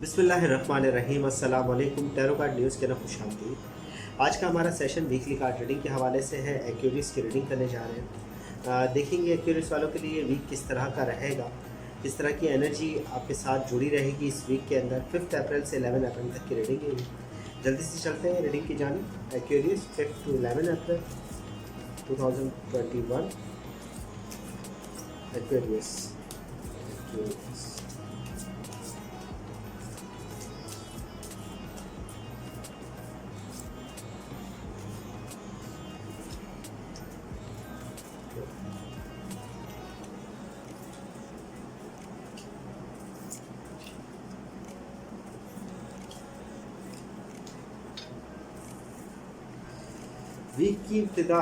बिस्मिल्लाहिर्रहमानिर्रहीम। अस्सलाम वालेकुम। टैरो कार्ड न्यूज़ के ना खुशामदीद। आज का हमारा सेशन वीकली कार्ड रीडिंग के हवाले से है। एक्यूरियस की रीडिंग करने जा रहे हैं। देखेंगे एक्यूरियस वालों के लिए वीक किस तरह का रहेगा, किस तरह की एनर्जी आपके साथ जुड़ी रहेगी इस वीक के अंदर। 5 अप्रैल से 11 अप्रैल तक की रीडिंग है ये। जल्दी से चलते हैं रीडिंग की जानिब। एक्यूरियस 5 to 11 अप्रैल 2021। एक्यूरियस एक्यूरियस वीक की इब्तिदा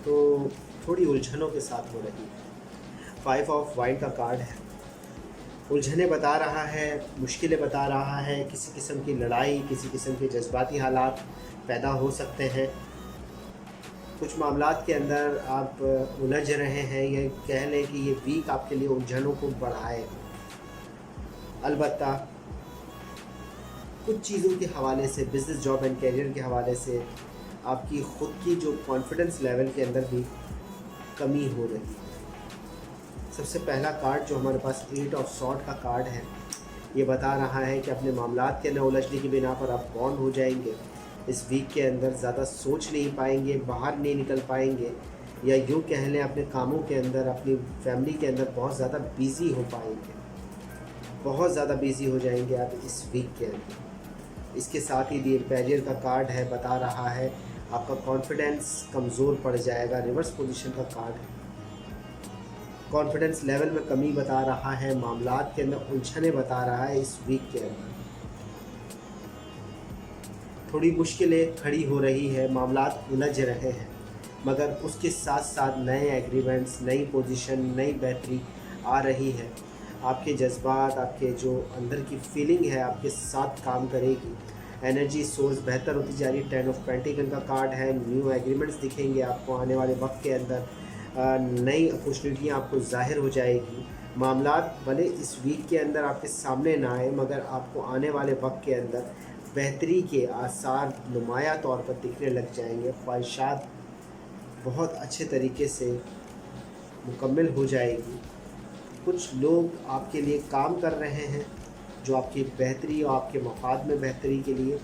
तो थोड़ी उलझनों के साथ हो रही है। 5 ऑफ वाइंड का कार्ड है। उलझने बता रहा है, मुश्किलें बता रहा है, किसी किस्म की लड़ाई, किसी किस्म के जज्बाती हालात पैदा हो सकते हैं। कुछ मामलात के अंदर आप उलझ रहे हैं, ये कह लें कि ये वीक आपके लिए उलझनों को बढ़ाएगा। अलबत्ता कुछ चीज़ों के हवाले से, बिज़नेस, जॉब एंड कैरियर के हवाले से आपकी ख़ुद की जो कॉन्फिडेंस लेवल के अंदर भी कमी हो रही है। सबसे पहला कार्ड जो हमारे पास 8 ऑफ सॉर्ड का कार्ड है, ये बता रहा है कि अपने मामलात के न उलझने की बिना पर आप बॉन्ड हो जाएंगे। इस वीक के अंदर ज़्यादा सोच नहीं पाएंगे, बाहर नहीं निकल पाएंगे, या यूँ कह लें अपने कामों के अंदर, अपनी फैमिली के अंदर बहुत ज़्यादा बिज़ी हो पाएंगे, बहुत ज़्यादा बिज़ी हो जाएंगे आप इस वीक के अंदर। इसके साथ ही दी एम्पायर का कार्ड है, बता रहा है आपका कॉन्फिडेंस कमज़ोर पड़ जाएगा। रिवर्स पोजीशन का कार्ड है। कॉन्फिडेंस लेवल में कमी बता रहा है, मामलात के अंदर उलझने बता रहा है। इस वीक के अंदर थोड़ी मुश्किलें खड़ी हो रही है, मामलात उलझ रहे हैं, मगर उसके साथ साथ नए एग्रीमेंट्स, नई पोजीशन, नई बेहतरी आ रही है। आपके जज्बात, आपके जो अंदर की फीलिंग है आपके साथ काम करेगी। एनर्जी सोर्स बेहतर होती जा रही है। 10 ऑफ पेंटिकल का कार्ड है। न्यू एग्रीमेंट्स दिखेंगे आपको आने वाले वक्त के अंदर। नई अपॉर्चुनिटियाँ आपको ज़ाहिर हो जाएगी। मामलात भले इस वीक के अंदर आपके सामने ना आए, मगर आपको आने वाले वक्त के अंदर बेहतरी के आसार नुमाया तौर पर दिखने लग जाएंगे। ख्वाहिशात बहुत अच्छे तरीके से मुकम्मल हो जाएगी। कुछ लोग आपके लिए काम कर रहे हैं जो आपकी बेहतरी और आपके मफाद में बेहतरी के लिए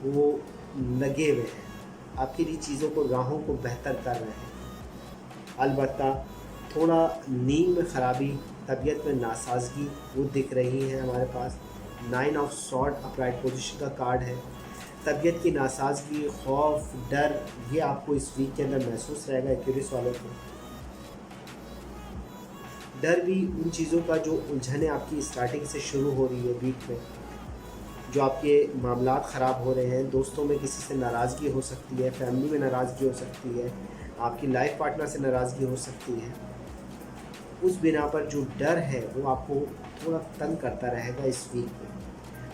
वो लगे हुए हैं, आपके लिए चीज़ों को, राहों को बेहतर कर रहे हैं। अलबत्ता थोड़ा नींद में ख़राबी, तबीयत में नासाजगी वो दिख रही है हमारे पास। 9 ऑफ सॉर्ड अपराइट पोजीशन का कार्ड है। तबीयत की नासाजगी, खौफ, डर, ये आपको इस वीक के अंदर महसूस रहेगा। एक्यूरियस वालों को डर भी उन चीज़ों का जो उलझने आपकी स्टार्टिंग से शुरू हो रही है वीक में, जो आपके मामलात ख़राब हो रहे हैं। दोस्तों में किसी से नाराज़गी हो सकती है, फैमिली में नाराज़गी हो सकती है, आपकी लाइफ पार्टनर से नाराज़गी हो सकती है। उस बिना पर जो डर है वो आपको थोड़ा तंग करता रहेगा इस वीक में।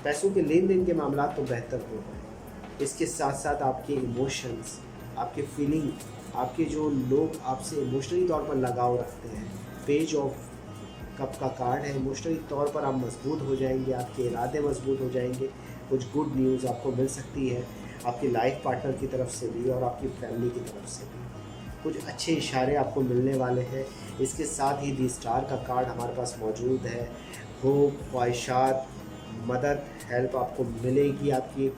पैसों के लेन देन के मामलात तो बेहतर हो रहे हैं। इसके साथ साथ आपके इमोशंस, आपके फीलिंग, आपके जो लोग आपसे इमोशनली तौर पर लगाव रखते हैं। पेज ऑफ कप का कार्ड है। इमोशनली तौर पर आप मजबूत हो जाएंगे, आपके इरादे मजबूत हो जाएंगे। कुछ गुड न्यूज़ आपको मिल सकती है आपकी लाइफ पार्टनर की तरफ से भी और आपकी फैमिली की तरफ से भी। कुछ अच्छे इशारे आपको मिलने वाले हैं। इसके साथ ही दी स्टार का कार्ड हमारे पास मौजूद है। होप, ख्वाहिशात, मदद, हेल्प आपको मिलेगी। आपकी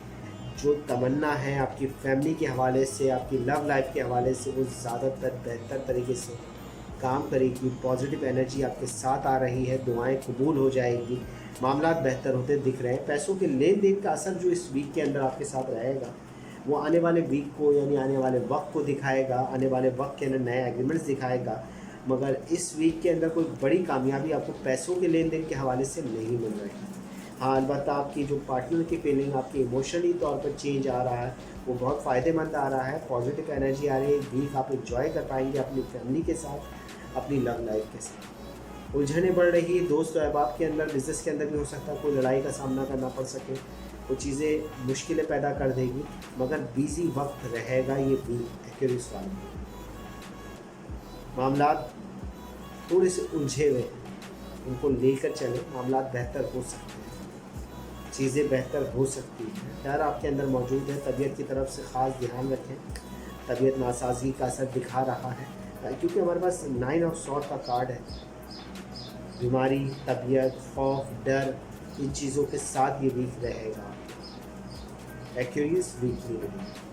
जो तमन्ना है आपकी फैमिली के हवाले से, आपकी लव लाइफ के हवाले से, वो ज़्यादातर बेहतर तरीके से काम करेगी। पॉजिटिव एनर्जी आपके साथ आ रही है। दुआएं कबूल हो जाएगी। मामलात बेहतर होते दिख रहे हैं। पैसों के लेन देन का असर जो इस वीक के अंदर आपके साथ रहेगा वो आने वाले वीक को, यानी आने वाले वक्त को दिखाएगा। आने वाले वक्त के अंदर नए एग्रीमेंट्स दिखाएगा। मगर इस वीक के अंदर कोई बड़ी कामयाबी आपको पैसों के लेन देन के हवाले से नहीं मिल रही है। हाँ, अलबत्ता आपकी जो पार्टनर की फीलिंग, आपकी इमोशनली तौर पर चेंज आ रहा है, वो बहुत फ़ायदेमंद आ रहा है। पॉजिटिव एनर्जी आ रही है। वीक आप इंजॉय कर पाएंगे अपनी फैमिली के साथ, अपनी लव लाइफ के साथ। उलझने बढ़ रही है दोस्त और अहबाब के अंदर, बिज़नेस के अंदर भी हो सकता है कोई लड़ाई का सामना करना पड़ सके। वो चीज़ें मुश्किलें पैदा कर देगी, मगर बिज़ी वक्त रहेगा ये वीक एक्यूरियस वालों में। मामलात थोड़े से उलझे हुए हैं, उनको लेकर चले, मामलात बेहतर हो सकते हैं। चीज़ें बेहतर हो सकती हैं। डर आपके अंदर मौजूद है, तबीयत की तरफ से ख़ास ध्यान रखें। तबीयत नासाजी का असर दिखा रहा है, क्योंकि हमारे पास 9 ऑफ सॉर्ड का कार्ड है। बीमारी, तबीयत, खौफ, डर, इन चीज़ों के साथ ये वीक रहेगा। एक्यूरियस वीक नहीं रहेगा।